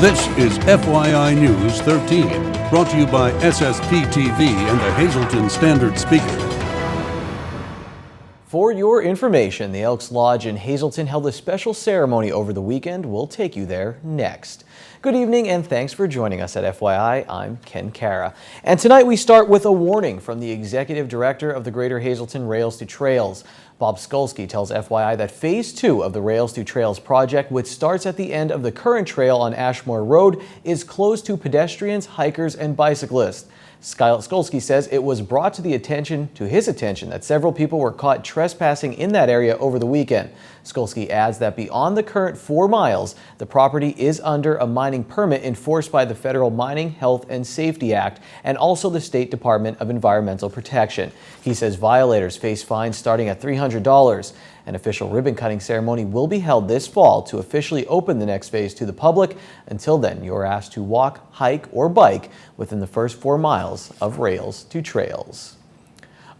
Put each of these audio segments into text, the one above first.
This is FYI News 13, brought to you by SSPTV and the Hazleton Standard Speaker. For your information, the Elks Lodge in Hazleton held a special ceremony over the weekend. We'll take you there next. Good evening and thanks for joining us at FYI. I'm Ken Cara. And tonight we start with a warning from the Executive Director of the Greater Hazleton Rails to Trails. Bob Skolsky tells FYI that Phase 2 of the Rails to Trails project, which starts at the end of the current trail on Ashmore Road, is closed to pedestrians, hikers, and bicyclists. Skolsky says it was brought to his attention that several people were caught trespassing in that area over the weekend. Skolsky adds that beyond the current 4 miles, the property is under a mining permit enforced by the Federal Mining, Health, and Safety Act and also the State Department of Environmental Protection. He says violators face fines starting at $300. An official ribbon-cutting ceremony will be held this fall to officially open the next phase to the public. Until then, you're asked to walk, hike, or bike within the first 4 miles of Rails to Trails.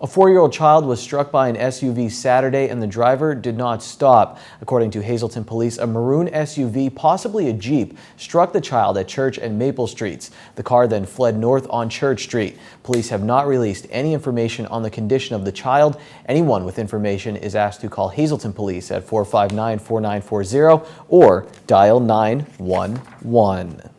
A 4-year-old child was struck by an SUV Saturday and the driver did not stop. According to Hazleton Police, a maroon SUV, possibly a Jeep, struck the child at Church and Maple Streets. The car then fled north on Church Street. Police have not released any information on the condition of the child. Anyone with information is asked to call Hazleton Police at 459-4940 or dial 911.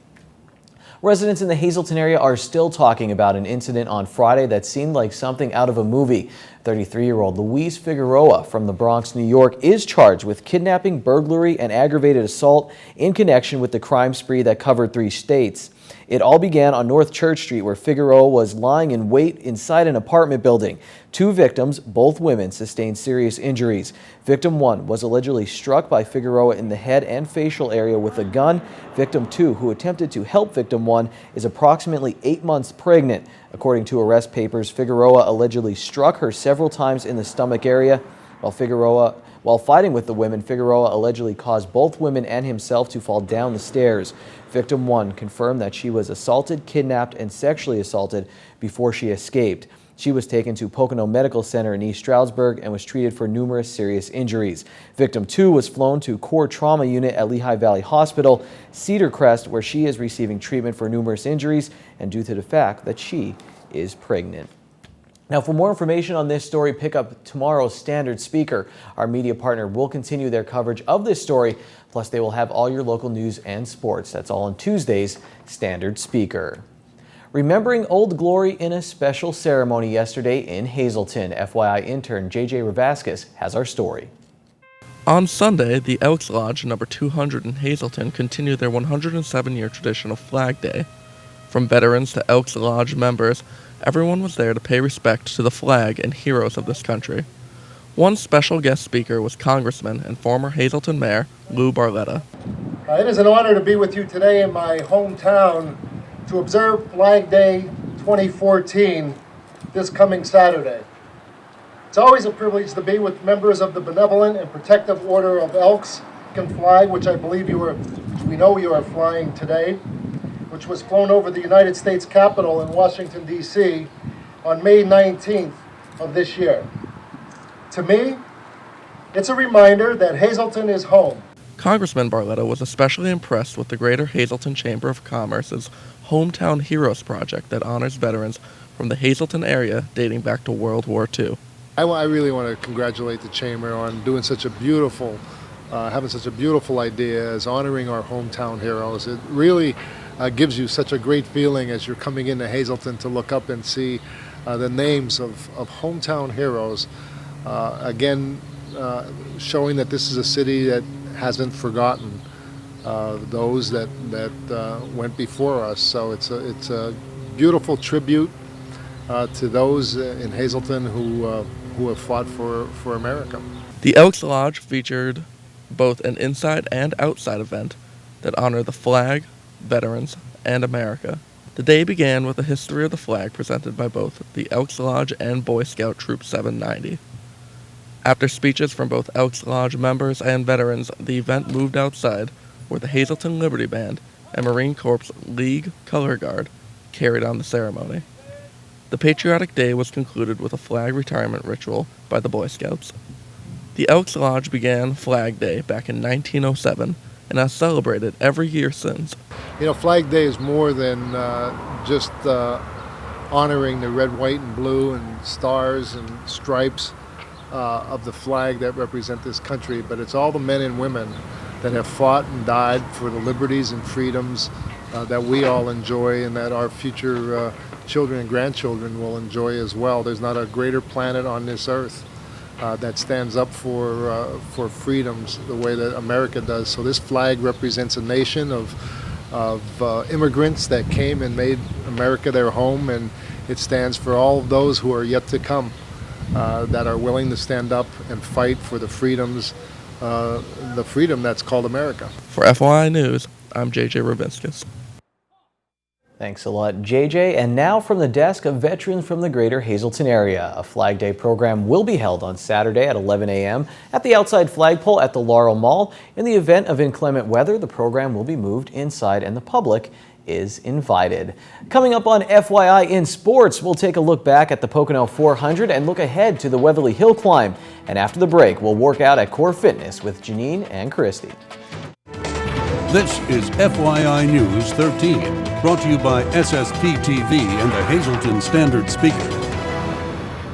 Residents in the Hazleton area are still talking about an incident on Friday that seemed like something out of a movie. 33-year-old Louise Figueroa from the Bronx, New York, is charged with kidnapping, burglary, and aggravated assault in connection with the crime spree that covered 3 states. It all began on North Church Street, where Figueroa was lying in wait inside an apartment building. 2 victims, both women, sustained serious injuries. Victim 1 was allegedly struck by Figueroa in the head and facial area with a gun. Victim 2, who attempted to help Victim 1, is approximately 8 months pregnant. According to arrest papers, Figueroa allegedly struck her several times in the stomach area. While fighting with the women, Figueroa allegedly caused both women and himself to fall down the stairs. Victim 1 confirmed that she was assaulted, kidnapped, and sexually assaulted before she escaped. She was taken to Pocono Medical Center in East Stroudsburg and was treated for numerous serious injuries. Victim 2 was flown to Core Trauma Unit at Lehigh Valley Hospital, Cedar Crest, where she is receiving treatment for numerous injuries and due to the fact that she is pregnant. Now, for more information on this story, pick up tomorrow's Standard Speaker. Our media partner will continue their coverage of this story, plus they will have all your local news and sports. That's all on Tuesday's Standard Speaker. Remembering Old Glory in a special ceremony yesterday in Hazleton. FYI intern J.J. Ravascus has our story. On Sunday, the Elks Lodge number 200 in Hazleton continued their 107-year tradition of Flag Day. From veterans to Elks Lodge members, everyone was there to pay respect to the flag and heroes of this country. One special guest speaker was Congressman and former Hazleton Mayor Lou Barletta. It is an honor to be with you today in my hometown to observe Flag Day 2014 this coming Saturday. It's always a privilege to be with members of the Benevolent and Protective Order of Elks flag, which I believe we know you are flying today, which was flown over the United States Capitol in Washington, D.C. on May 19th of this year. To me, it's a reminder that Hazleton is home. Congressman Barletta was especially impressed with the Greater Hazleton Chamber of Commerce's Hometown Heroes project that honors veterans from the Hazleton area dating back to World War II. I really want to congratulate the Chamber on doing such a beautiful, having such a beautiful idea as honoring our hometown heroes. It really gives you such a great feeling as you're coming into Hazleton to look up and see the names of hometown heroes. Again, showing that this is a city that hasn't forgotten those that went before us. So it's a beautiful tribute to those in Hazleton who have fought for America. The Elks Lodge featured both an inside and outside event that honored the flag, veterans, and America. The day began with a history of the flag presented by both the Elks Lodge and Boy Scout Troop 790. After speeches from both Elks Lodge members and veterans, the event moved outside, where the Hazleton Liberty Band and Marine Corps League Color Guard carried on the ceremony. The patriotic day was concluded with a flag retirement ritual by the Boy Scouts. The Elks Lodge began Flag Day back in 1907 and has celebrated every year since. You know, Flag Day is more than just honoring the red, white, and blue and stars and stripes of the flag that represent this country, but it's all the men and women that have fought and died for the liberties and freedoms that we all enjoy and that our future children and grandchildren will enjoy as well. There's not a greater planet on this earth that stands up for freedoms the way that America does. So this flag represents a nation of immigrants that came and made America their home, and it stands for all of those who are yet to come that are willing to stand up and fight for the freedoms, the freedom that's called America. For FYI News, I'm JJ Rabinskis. Thanks a lot, JJ. And now from the desk of veterans from the greater Hazleton area. A Flag Day program will be held on Saturday at 11 a.m. at the outside flagpole at the Laurel Mall. In the event of inclement weather, the program will be moved inside and the public is invited. Coming up on FYI in sports, we'll take a look back at the Pocono 400 and look ahead to the Weatherly Hill Climb. And after the break, we'll work out at Core Fitness with Janine and Christy. This is FYI News 13, brought to you by SSPTV and the Hazleton Standard Speaker.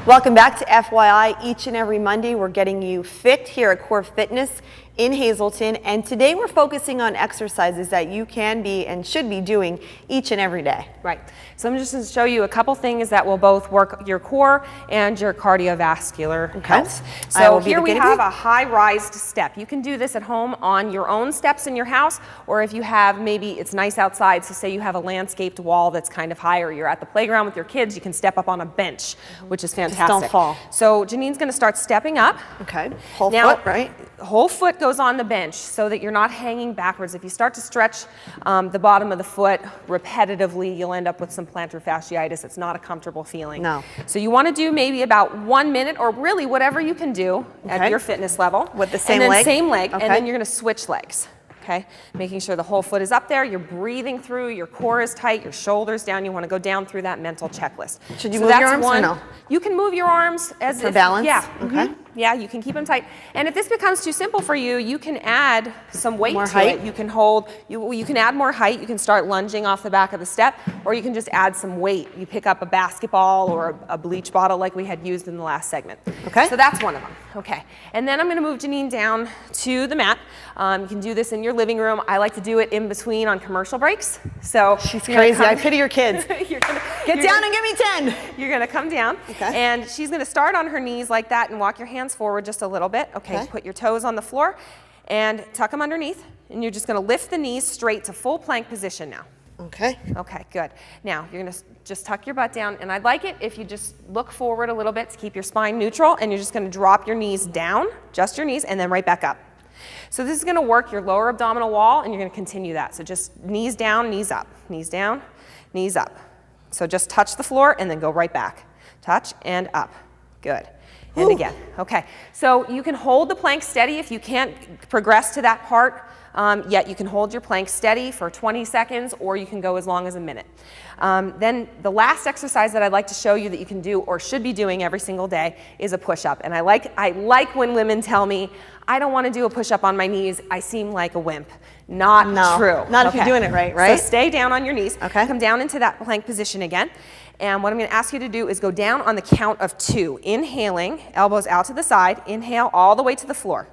Welcome back to FYI. Each and every Monday, we're getting you fit here at Core Fitness in Hazleton, and today we're focusing on exercises that you can be and should be doing each and every day. Right. So I'm just going to show you a couple things that will both work your core and your cardiovascular health. So here we have a high-rised step. You can do this at home on your own steps in your house, or if you have, maybe it's nice outside, so say you have a landscaped wall that's kind of higher, you're at the playground with your kids, you can step up on a bench, which is fantastic. Just don't fall. So Janine's going to start stepping up. Okay. Whole foot, right? Whole foot goes on the bench so that you're not hanging backwards. If you start to stretch the bottom of the foot repetitively, you'll end up with some plantar fasciitis. It's not a comfortable feeling. No. So you want to do maybe about 1 minute, or really whatever you can do at your fitness level. With the same and then leg? Same leg, Okay. and then you're going to switch legs. Okay, making sure the whole foot is up there, you're breathing through, your core is tight, your shoulders down. You want to go down through that mental checklist. Should you move your arms or no? You can move your arms as For balance? Yeah. Okay. Yeah, you can keep them tight. And if this becomes too simple for you, you can add some weight More to height? it. You can hold, you can add more height. You can start lunging off the back of the step, or you can just add some weight. You pick up a basketball or a bleach bottle like we had used in the last segment. Okay. So that's one of them. Okay. And then I'm going to move Janine down to the mat. You can do this in your living room. I like to do it in between on commercial breaks. So She's crazy. I pity your kids. Get down and give me 10. You're going to come down, and she's going to start on her knees like that and walk your hands forward just a little bit. Okay, put your toes on the floor and tuck them underneath, and you're just going to lift the knees straight to full plank position now. Okay. Okay, good. Now you're going to just tuck your butt down, and I'd like it if you just look forward a little bit to keep your spine neutral, and you're just going to drop your knees down, just your knees, and then right back up. So this is going to work your lower abdominal wall, and you're going to continue that. So just knees down, knees up, knees down, knees up. So just touch the floor and then go right back. Touch and up. Good. And again. Okay. So you can hold the plank steady if you can't progress to that part yet. You can hold your plank steady for 20 seconds, or you can go as long as a minute. Then the last exercise that I'd like to show you that you can do or should be doing every single day is a push-up. And I like when women tell me, I don't want to do a push-up on my knees. I seem like a wimp. Not true. Not if you're doing it right? So stay down on your knees. Okay. Come down into that plank position again. And what I'm going to ask you to do is go down on the count of 2. Inhaling, elbows out to the side. Inhale all the way to the floor.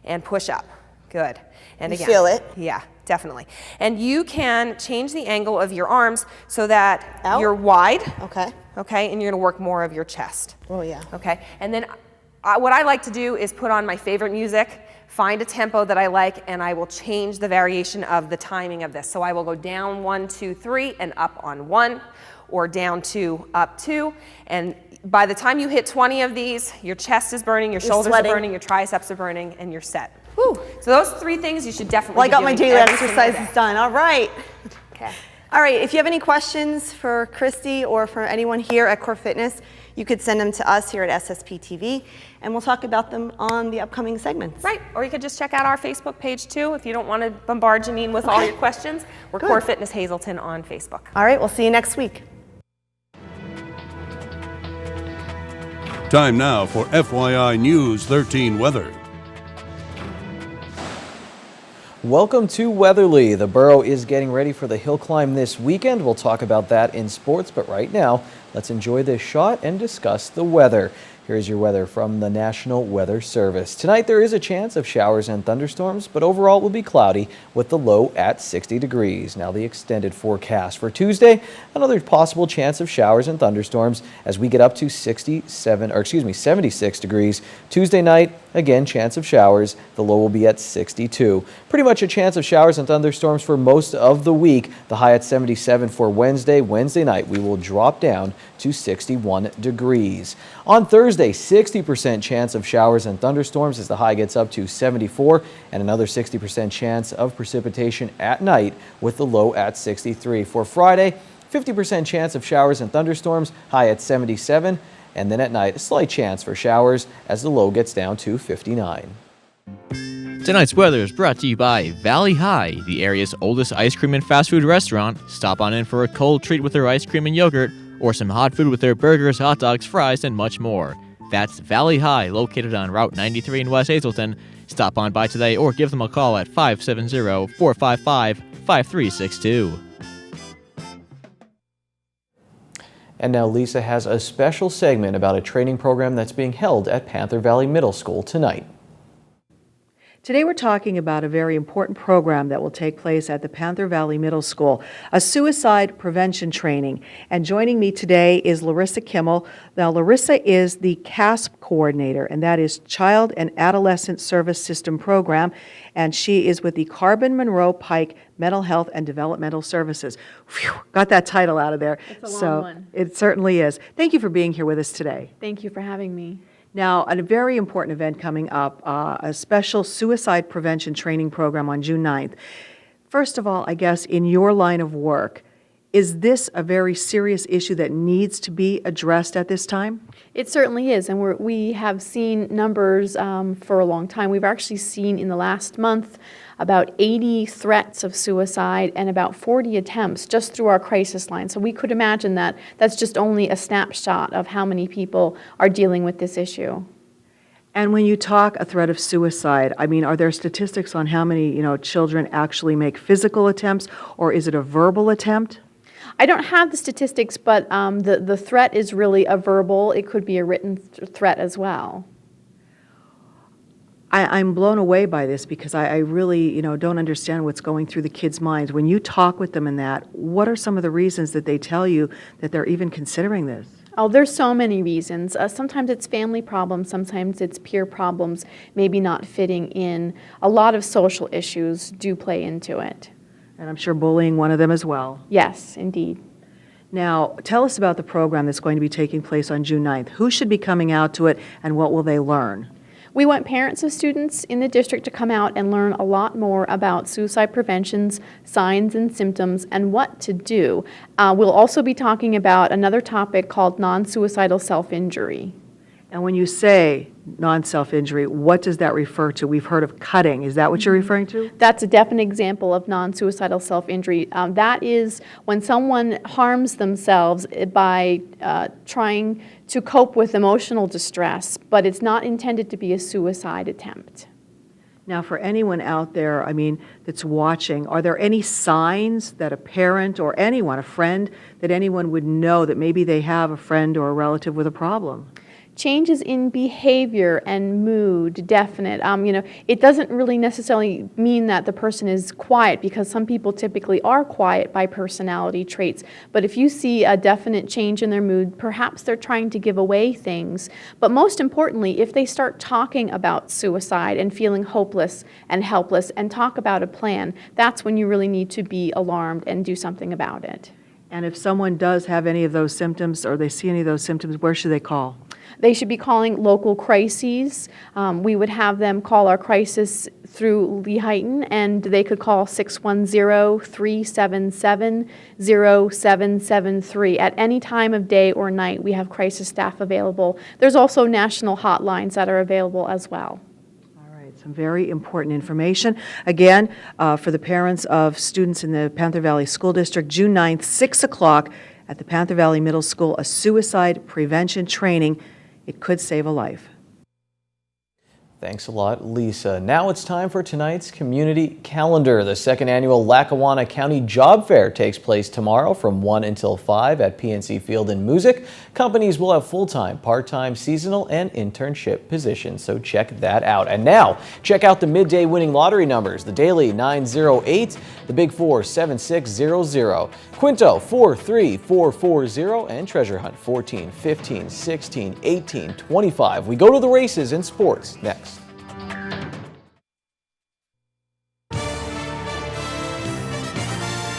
And push up. Good. And again. Feel it? Yeah, definitely. And you can change the angle of your arms so that you're wide. Okay. Okay, and you're going to work more of your chest. Oh, yeah. Okay, and then what I like to do is put on my favorite music, find a tempo that I like, and I will change the variation of the timing of this. So I will go down 1, 2, 3, and up on 1, or down 2, up 2. And by the time you hit 20 of these, your chest is burning, your shoulders are burning, your triceps are burning, and you're set. Whew. So those 3 things you should definitely Well, I got be my doing daily every single exercises day. done. All right. Okay. All right, if you have any questions for Christy or for anyone here at Core Fitness, you could send them to us here at SSPTV, and we'll talk about them on the upcoming segments. Right, or you could just check out our Facebook page too if you don't want to bombard Janine with all your questions. We're Core Fitness Hazleton on Facebook. All right, we'll see you next week. Time now for FYI News 13 weather. Welcome to Weatherly. The borough is getting ready for the hill climb this weekend. We'll talk about that in sports, but right now, let's enjoy this shot and discuss the weather. Here's your weather from the National Weather Service. Tonight there is a chance of showers and thunderstorms, but overall it will be cloudy with the low at 60 degrees. Now the extended forecast for Tuesday, another possible chance of showers and thunderstorms as we get up to 76 degrees. Tuesday night, again, chance of showers. The low will be at 62. Pretty much a chance of showers and thunderstorms for most of the week. The high at 77 for Wednesday. Wednesday night, we will drop down to 61 degrees. On Thursday, 60% chance of showers and thunderstorms as the high gets up to 74, and another 60% chance of precipitation at night with the low at 63. For Friday, 50% chance of showers and thunderstorms, high at 77, and then at night, a slight chance for showers as the low gets down to 59. Tonight's weather is brought to you by Valley High, the area's oldest ice cream and fast food restaurant. Stop on in for a cold treat with their ice cream and yogurt, or some hot food with their burgers, hot dogs, fries, and much more. That's Valley High, located on Route 93 in West Hazleton. Stop on by today or give them a call at 570-455-5362. And now Lisa has a special segment about a training program that's being held at Panther Valley Middle School tonight. Today we're talking about a very important program that will take place at the Panther Valley Middle School, a suicide prevention training. And joining me today is Larissa Kimmel. Now Larissa is the CASP coordinator, and that is Child and Adolescent Service System Program, and she is with the Carbon Monroe Pike Mental Health and Developmental Services. Whew, got that title out of there. It's a long one. It certainly is. Thank you for being here with us today. Thank you for having me. Now, a very important event coming up, a special suicide prevention training program on June 9th. First of all, I guess in your line of work, is this a very serious issue that needs to be addressed at this time? It certainly is, and we have seen numbers for a long time. We've actually seen in the last month about 80 threats of suicide and about 40 attempts just through our crisis line. So we could imagine that that's just only a snapshot of how many people are dealing with this issue. And when you talk a threat of suicide, I mean, are there statistics on how many, children actually make physical attempts, or is it a verbal attempt? I don't have the statistics, but the threat is really a verbal. It could be a written threat as well. I'm blown away by this because I really, don't understand what's going through the kids' minds. When you talk with them in that, what are some of the reasons that they tell you that they're even considering this? Oh, there's so many reasons. Sometimes it's family problems, sometimes it's peer problems, maybe not fitting in. A lot of social issues do play into it. And I'm sure bullying one of them as well. Yes, indeed. Now, tell us about the program that's going to be taking place on June 9th. Who should be coming out to it, and what will they learn? We want parents of students in the district to come out and learn a lot more about suicide prevention's signs and symptoms and what to do. We'll also be talking about another topic called non-suicidal self-injury. And when you say non-self-injury, what does that refer to? We've heard of cutting. Is that what you're referring to? That's a definite example of non-suicidal self-injury. That is when someone harms themselves by trying to cope with emotional distress, but it's not intended to be a suicide attempt. Now, for anyone out there, that's watching, are there any signs that a parent or anyone, a friend, that anyone would know that maybe they have a friend or a relative with a problem? Changes in behavior and mood, definite. It doesn't really necessarily mean that the person is quiet, because some people typically are quiet by personality traits. But if you see a definite change in their mood, perhaps they're trying to give away things. But most importantly, if they start talking about suicide and feeling hopeless and helpless and talk about a plan, that's when you really need to be alarmed and do something about it. And if someone does have any of those symptoms, or they see any of those symptoms, where should they call? They should be calling local crises. We would have them call our crisis through Lehighton, and they could call 610-377-0773. At any time of day or night, we have crisis staff available. There's also national hotlines that are available as well. All right, some very important information. Again, for the parents of students in the Panther Valley School District, June 9th, 6 o'clock at the Panther Valley Middle School, a suicide prevention training. It could save a life. Thanks a lot, Lisa. Now it's time for tonight's community calendar. The second annual Lackawanna County Job Fair takes place tomorrow from 1 until 5 at PNC Field in Music. Companies will have full-time, part-time, seasonal, and internship positions, so check that out. And now, check out the midday winning lottery numbers. The Daily 908, the Big 4 7600, Quinto 43440, and Treasure Hunt 14, 15, 16, 18, 25. We go to the races and sports next.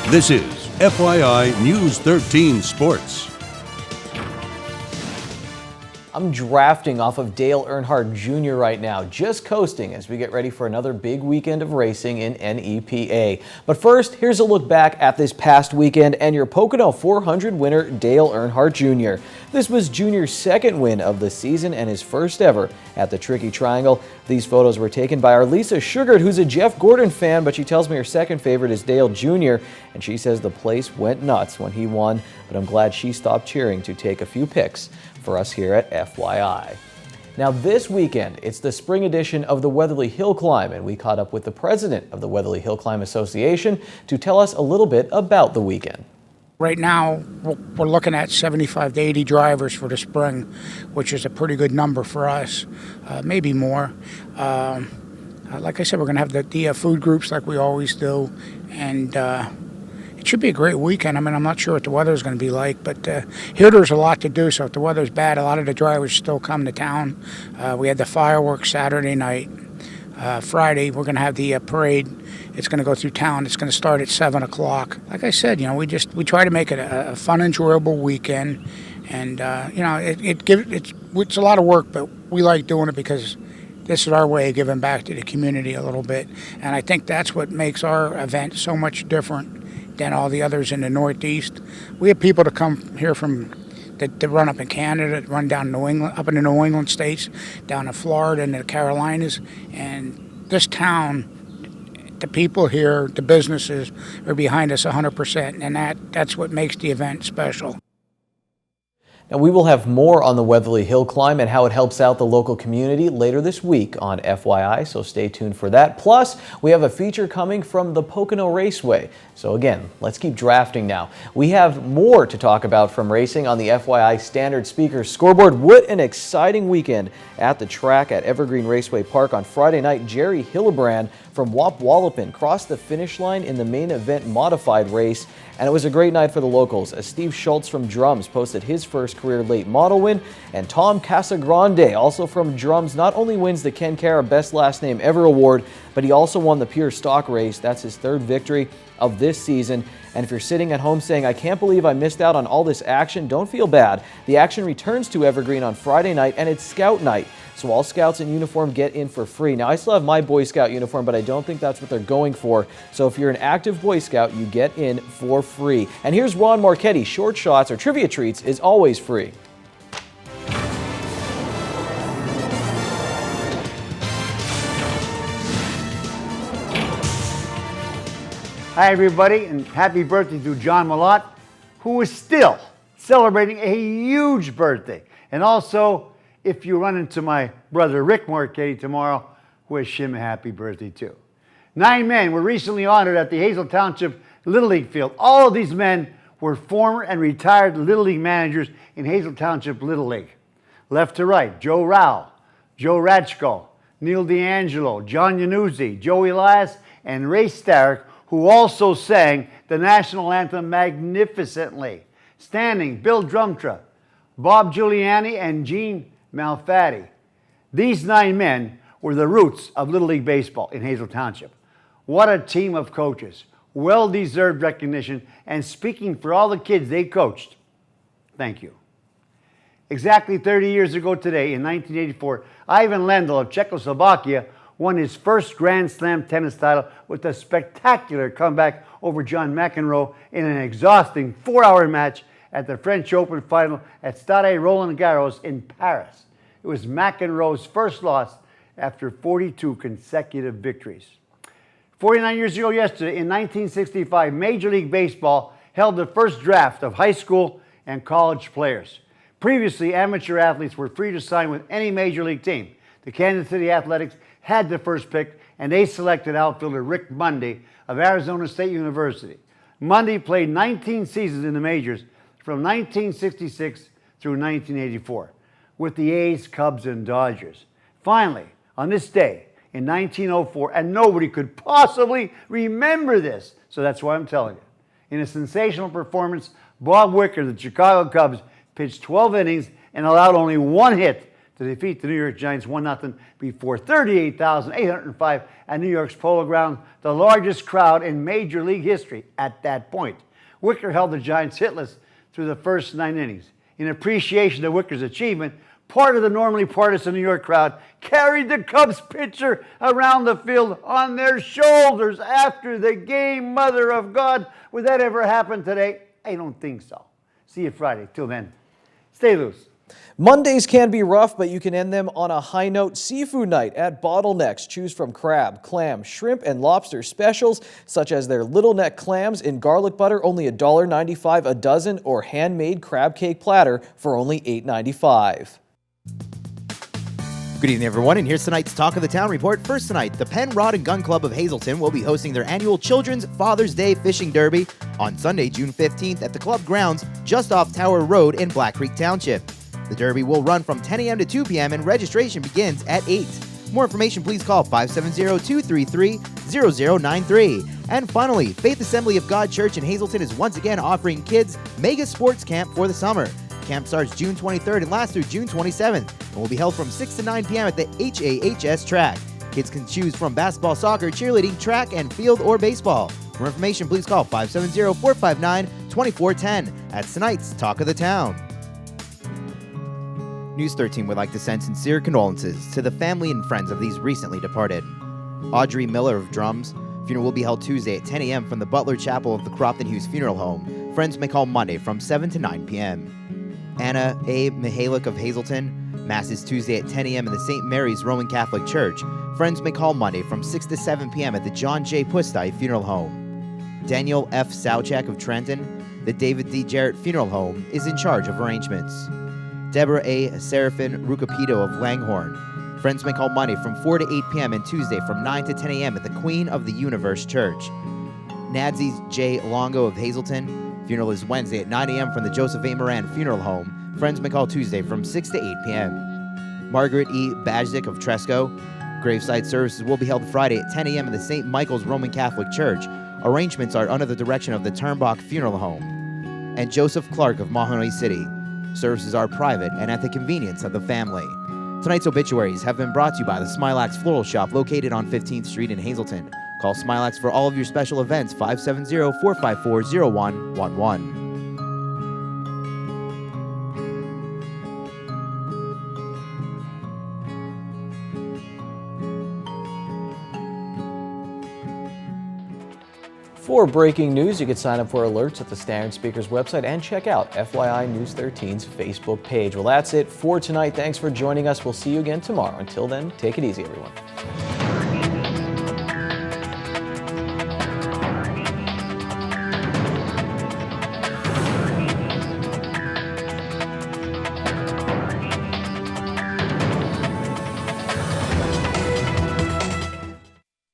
This is FYI News 13 Sports. I'm drafting off of Dale Earnhardt Jr. right now, just coasting as we get ready for another big weekend of racing in NEPA. But first, here's a look back at this past weekend and your Pocono 400 winner, Dale Earnhardt Jr. This was Jr.'s second win of the season and his first ever at the Tricky Triangle. These photos were taken by our Lisa Sugart, who's a Jeff Gordon fan, but she tells me her second favorite is Dale Jr., and she says the place went nuts when he won, but I'm glad she stopped cheering to take a few pics for us here at FYI. Now this weekend, it's the spring edition of the Weatherly Hill Climb, and we caught up with the president of the Weatherly Hill Climb Association to tell us a little bit about the weekend. Right now, we're looking at 75 to 80 drivers for the spring, which is a pretty good number for us, maybe more. Like I said, we're going to have the food groups like we always do, and it should be a great weekend. I mean, I'm not sure what the weather is going to be like, but here there's a lot to do, so if the weather's bad, a lot of the drivers still come to town. We had the fireworks Saturday night. Friday, we're going to have the parade. It's going to go through town. It's going to start at 7 o'clock. Like I said, you know, we try to make it a fun, enjoyable weekend. And, you know, it's a lot of work, but we like doing it because this is our way of giving back to the community a little bit. And I think that's what makes our event so much different than all the others in the Northeast. We have people that come here from that run up in Canada, that run down New England, up in the New England states, down in Florida and the Carolinas. And this town, the people here, the businesses are behind us 100%, and that's what makes the event special. Now, we will have more on the Weatherly Hill Climb and how it helps out the local community later this week on FYI, so stay tuned for that. Plus, we have a feature coming from the Pocono Raceway. So again, let's keep drafting now. We have more to talk about from racing on the FYI Standard Speakers scoreboard. What an exciting weekend at the track at Evergreen Raceway Park on Friday night. Jerry Hillebrand from Wapwallopin crossed the finish line in the main event modified race, and it was a great night for the locals as Steve Schultz from Drums posted his first career late model win, and Tom Casagrande, also from Drums, not only wins the Ken Cara Best Last Name Ever award, but he also won the pure stock race. That's his third victory of this season. And if you're sitting at home saying, I can't believe I missed out on all this action, don't feel bad. The action returns to Evergreen on Friday night, and it's Scout Night. So all Scouts in uniform get in for free. Now, I still have my Boy Scout uniform, but I don't think that's what they're going for. So if you're an active Boy Scout, you get in for free. And here's Ron Marchetti. Short Shots or Trivia Treats is always free. Hi, everybody, and happy birthday to John Malott, who is still celebrating a huge birthday. And also, if you run into my brother Rick Marchetti tomorrow, wish him a happy birthday too. 9 men were recently honored at the Hazel Township Little League field. All of these men were former and retired Little League managers in Hazel Township Little League. Left to right, Joe Rao, Joe Ratchko, Neil D'Angelo, John Yanuzzi, Joe Elias, and Ray Starrick, who also sang the national anthem magnificently. Standing, Bill Drumtra, Bob Giuliani, and Gene Malfatti. These 9 men were the roots of Little League Baseball in Hazel Township. What a team of coaches. Well-deserved recognition, and speaking for all the kids they coached, thank you. Exactly 30 years ago today, in 1984, Ivan Lendl of Czechoslovakia won his first Grand Slam tennis title with a spectacular comeback over John McEnroe in an exhausting 4-hour match at the French Open final at Stade Roland Garros in Paris. It was McEnroe's first loss after 42 consecutive victories. 49 years ago yesterday, in 1965, Major League Baseball held the first draft of high school and college players. Previously, amateur athletes were free to sign with any major league team. The Kansas City Athletics had the first pick, and they selected outfielder Rick Mundy of Arizona State University. Mundy played 19 seasons in the majors from 1966 through 1984 with the A's, Cubs, and Dodgers. Finally, on this day in 1904, and nobody could possibly remember this, so that's why I'm telling you. In a sensational performance, Bob Wicker, the Chicago Cubs, pitched 12 innings and allowed only one hit to defeat the New York Giants 1-0 before 38,805 at New York's Polo Grounds, the largest crowd in Major League history at that point. Wicker held the Giants hitless through the first 9 innings. In appreciation of Wicker's achievement, part of the normally partisan New York crowd carried the Cubs pitcher around the field on their shoulders after the game. Mother of God, would that ever happen today? I don't think so. See you Friday. Till then, stay loose. Mondays can be rough, but you can end them on a high note. Seafood night at Bottlenecks. Choose from crab, clam, shrimp, and lobster specials, such as their little neck clams in garlic butter, only $1.95 a dozen, or handmade crab cake platter for only $8.95. Good evening, everyone, and here's tonight's Talk of the Town report. First tonight, the Penn Rod and Gun Club of Hazleton will be hosting their annual Children's Father's Day Fishing Derby on Sunday, June 15th at the club grounds just off Tower Road in Black Creek Township. The derby will run from 10 a.m. to 2 p.m. and registration begins at 8. More information, please call 570-233-0093. And finally, Faith Assembly of God Church in Hazleton is once again offering kids Mega Sports Camp for the summer. Camp starts June 23rd and lasts through June 27th and will be held from 6 to 9 p.m. at the HAHS track. Kids can choose from basketball, soccer, cheerleading, track, and field or baseball. For information, please call 570-459-2410. That's tonight's Talk of the Town. News 13 would like to send sincere condolences to the family and friends of these recently departed. Audrey Miller of Drums. Funeral will be held Tuesday at 10 a.m. from the Butler Chapel of the Crofton Hughes Funeral Home. Friends may call Monday from 7 to 9 p.m. Anna A. Mihalik of Hazleton. Mass is Tuesday at 10 a.m. in the St. Mary's Roman Catholic Church. Friends may call Monday from 6 to 7 p.m. at the John J. Pustai Funeral Home. Daniel F. Sauchak of Trenton. The David D. Jarrett Funeral Home is in charge of arrangements. Deborah A. Seraphin Rucapito of Langhorne. Friends may call Monday from 4 to 8 p.m. and Tuesday from 9 to 10 a.m. at the Queen of the Universe Church. Nadsy J. Longo of Hazleton. Funeral is Wednesday at 9 a.m. from the Joseph A. Moran Funeral Home. Friends may call Tuesday from 6 to 8 p.m. Margaret E. Bajzik of Tresco. Graveside services will be held Friday at 10 a.m. in the St. Michael's Roman Catholic Church. Arrangements are under the direction of the Turnbach Funeral Home. And Joseph Clark of Mahoney City. Services are private and at the convenience of the family. Tonight's obituaries have been brought to you by the Smilax Floral Shop located on 15th Street in Hazleton. Call Smilax for all of your special events, 570-454-0111. For breaking news, you can sign up for alerts at the Standard Speakers website and check out FYI News 13's Facebook page. Well, that's it for tonight. Thanks for joining us. We'll see you again tomorrow. Until then, take it easy, everyone.